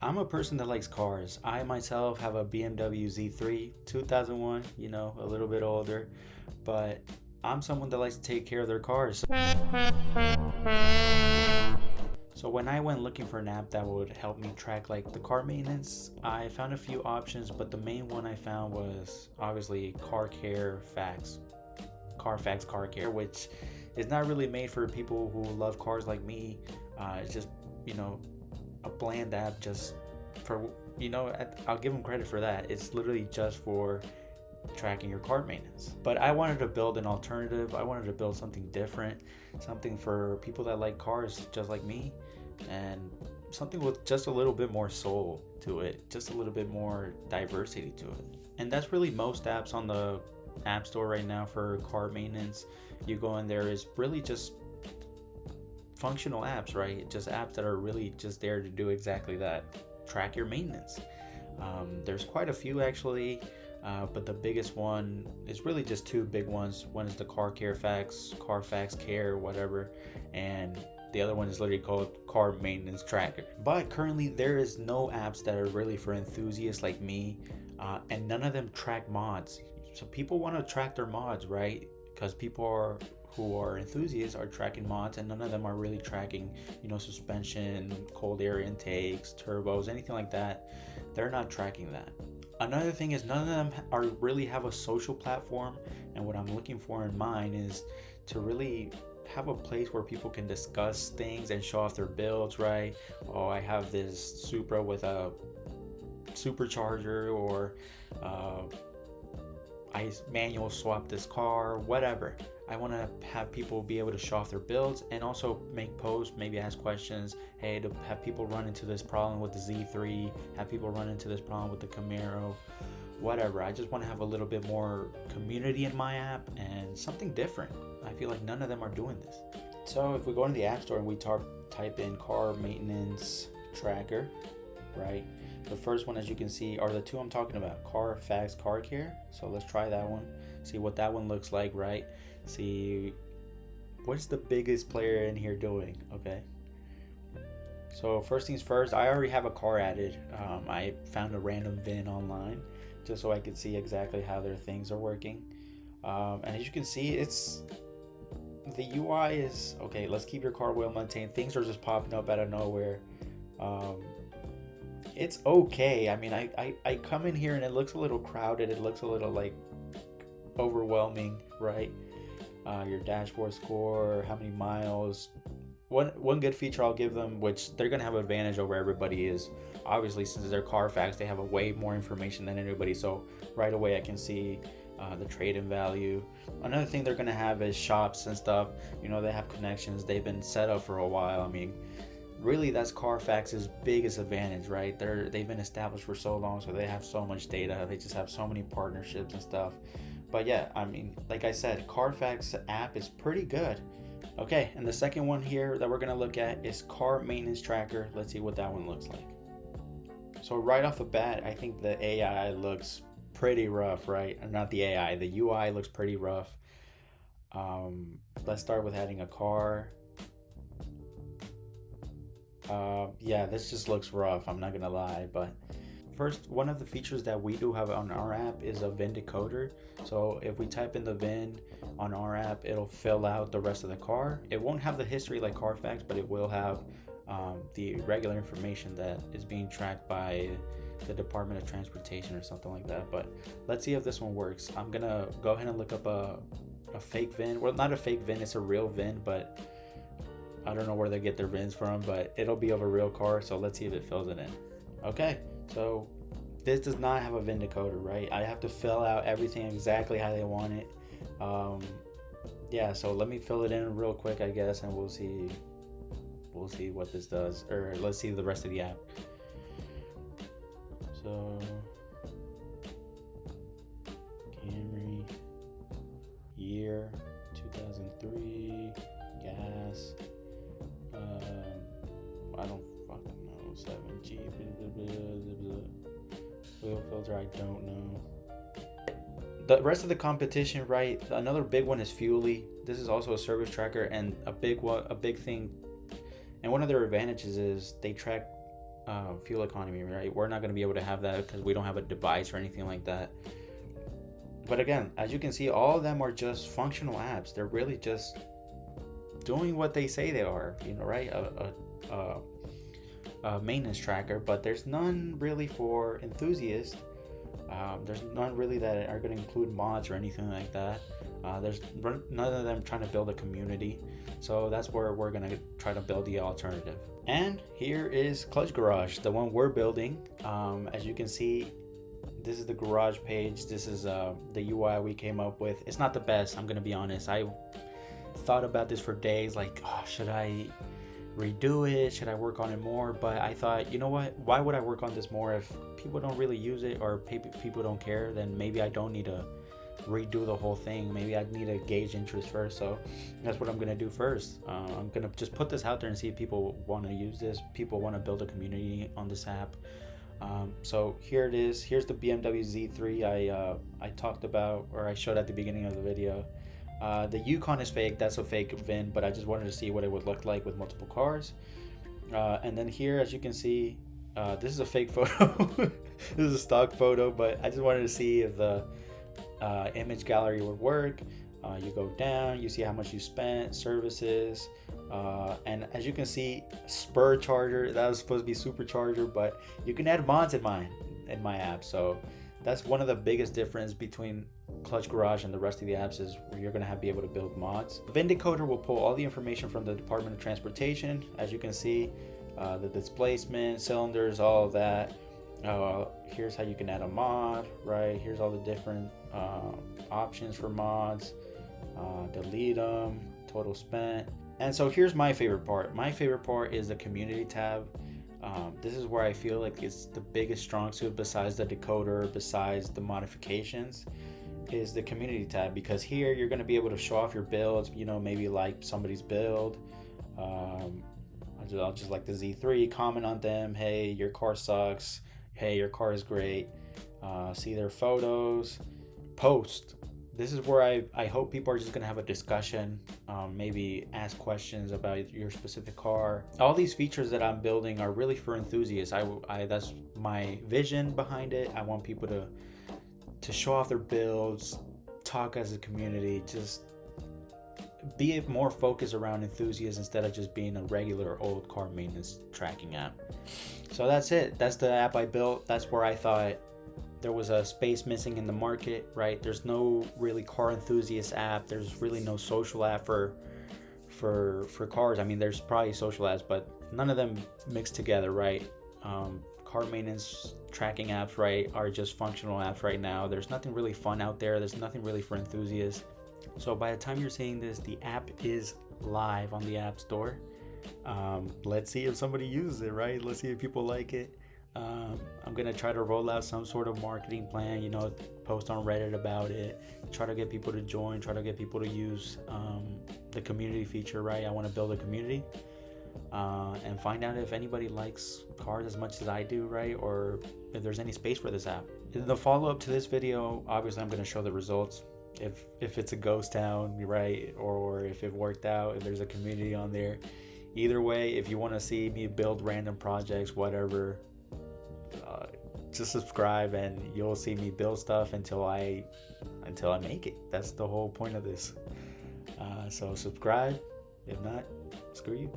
I'm a person that likes cars. I myself have a BMW Z3 2001, a little bit older, but I'm someone that likes to take care of their cars. So when I went looking for an app that would help me track like the car maintenance, I found a few options, but the main one I found was obviously Carfax Car Care, which is not really made for people who love cars like me. It's just, you know, a bland app just for, I'll give them credit for that. It's literally just for tracking your car maintenance. But I wanted to build an alternative. I wanted to build something different, something for people that like cars just like me, and something with just a little bit more soul to it, just a little bit more diversity to it. And that's really most apps on the App Store right now for car maintenance. You go in there, is really just functional apps, right? Just apps that are really just there to do exactly that, track your maintenance. There's quite a few actually, but the biggest one is really just two big ones. One is the Carfax Care, whatever, and the other one is literally called Car Maintenance Tracker. But currently there is no apps that are really for enthusiasts like me, and none of them track mods. So people want to track their mods, right? Because who are enthusiasts are tracking mods, and none of them are really tracking, suspension, cold air intakes, turbos, anything like that. They're not tracking that. Another thing is none of them really have a social platform, and what I'm looking for in mine is to really have a place where people can discuss things and show off their builds, right? Oh, I have this Supra with a supercharger, or I manual swap this car, whatever. I want to have people be able to show off their builds and also make posts, maybe ask questions. Hey, to have people run into this problem with the Z3, have people run into this problem with the Camaro, whatever. I just want to have a little bit more community in my app and something different. I feel like none of them are doing this. So if we go into the App Store and we type in car maintenance tracker, right? The first one, as you can see, are the two I'm talking about, Carfax Car Care. So let's try that one, see what that one looks like, right? See what's the biggest player in here doing. Okay, so first things first, I already have a car added. I found a random VIN online just so I could see exactly how their things are working. And as you can see, the UI is okay. Let's keep your car well maintained. Things are just popping up out of nowhere. It's okay. I mean, I come in here and it looks a little crowded. It looks a little like overwhelming, right? Your dashboard score, how many miles. One good feature I'll give them, which they're gonna have an advantage over everybody, is obviously since they're Carfax, they have a way more information than anybody. So right away I can see the trade-in value. Another thing they're gonna have is shops and stuff. They have connections. They've been set up for a while. I mean, really that's Carfax's biggest advantage, right? They've been established for so long, so they have so much data. They just have so many partnerships and stuff. But yeah, I mean, like I said, Carfax app is pretty good. Okay, and the second one here that we're gonna look at is Car Maintenance Tracker. Let's see what that one looks like. So right off the bat, I think the AI looks pretty rough, right? Or not the AI, the UI looks pretty rough. Let's start with adding a car. Yeah, this just looks rough, I'm not gonna lie. But first, one of the features that we do have on our app is a VIN decoder. So if we type in the VIN on our app, it'll fill out the rest of the car. It won't have the history like Carfax, but it will have the regular information that is being tracked by the Department of Transportation or something like that. But let's see if this one works. I'm gonna go ahead and look up a fake VIN. Well, not a fake VIN, it's a real VIN, but I don't know where they get their VINs from, but it'll be of a real car. So let's see if it fills it in. Okay, so this does not have a VIN decoder, right? I have to fill out everything exactly how they want it. Yeah, so let me fill it in real quick, I guess, and we'll see what this does, or let's see the rest of the app. So Camry, year 2003, gas, I don't fucking know, 7G, oil filter, I don't know. The rest of the competition, right? Another big one is Fuely. This is also a service tracker, and a big thing, and one of their advantages is they track fuel economy, right? We're not going to be able to have that because we don't have a device or anything like that. But again, as you can see, all of them are just functional apps. They're really just doing what they say they are, right? A maintenance tracker, but there's none really for enthusiasts. There's none really that are going to include mods or anything like that. There's none of them trying to build a community. So that's where we're going to try to build the alternative. And here is Clutch Garage, the one we're building. As you can see, this is the garage page. This is the UI we came up with. It's not the best, I'm going to be honest. I thought about this for days, like, oh, should I redo it? Should I work on it more? But I thought, you know what? Why would I work on this more if people don't really use it or people don't care? Then maybe I don't need to redo the whole thing. Maybe I need to gauge interest first. So that's what I'm gonna do first. I'm gonna just put this out there and see if people want to use this. People want to build a community on this app. So here it is. Here's the BMW Z3 I talked about, or I showed at the beginning of the video. The Yukon is fake. That's a fake VIN, but I just wanted to see what it would look like with multiple cars. And then here, as you can see, this is a fake photo. This is a stock photo, but I just wanted to see if the image gallery would work. You go down, you see how much you spent, services, and as you can see, spur charger. That was supposed to be supercharger, but you can add mods in my app. So that's one of the biggest difference between Clutch Garage and the rest of the apps, is where you're going to be able to build mods. The VIN decoder will pull all the information from the Department of Transportation. As you can see, the displacement, cylinders, all of that. Here's how you can add a mod, right? Here's all the different options for mods. Delete them, total spent. And so here's my favorite part. My favorite part is the community tab. This is where I feel like it's the biggest strong suit, besides the decoder, besides the modifications, is the community tab, because here you're going to be able to show off your builds, maybe like somebody's build. I'll just like the Z3, comment on them. Hey, your car sucks. Hey, your car is great. See their photos, post. This is where I hope people are just going to have a discussion, maybe ask questions about your specific car. All these features that I'm building are really for enthusiasts. That's my vision behind it. I want people to show off their builds, talk as a community, just be more focused around enthusiasts instead of just being a regular old car maintenance tracking app. So that's it. That's the app I built. That's where I thought there was a space missing in the market, right? There's no really car enthusiast app. There's really no social app for cars. I mean, there's probably social apps, but none of them mixed together, right? Car maintenance tracking apps, right, are just functional apps right now. There's nothing really fun out there. There's nothing really for enthusiasts. So by the time you're seeing this, the app is live on the App Store. Let's see if somebody uses it, right? Let's see if people like it. I'm gonna try to roll out some sort of marketing plan, post on Reddit about it, try to get people to join, try to get people to use the community feature, right? I want to build a community and find out if anybody likes cars as much as I do, right? Or if there's any space for this app. In the follow-up to this video, obviously I'm going to show the results, if it's a ghost town, right? Or if it worked out, if there's a community on there. Either way, if you want to see me build random projects, whatever, just subscribe and you'll see me build stuff until I make it. That's the whole point of this. So subscribe. If not, screw you.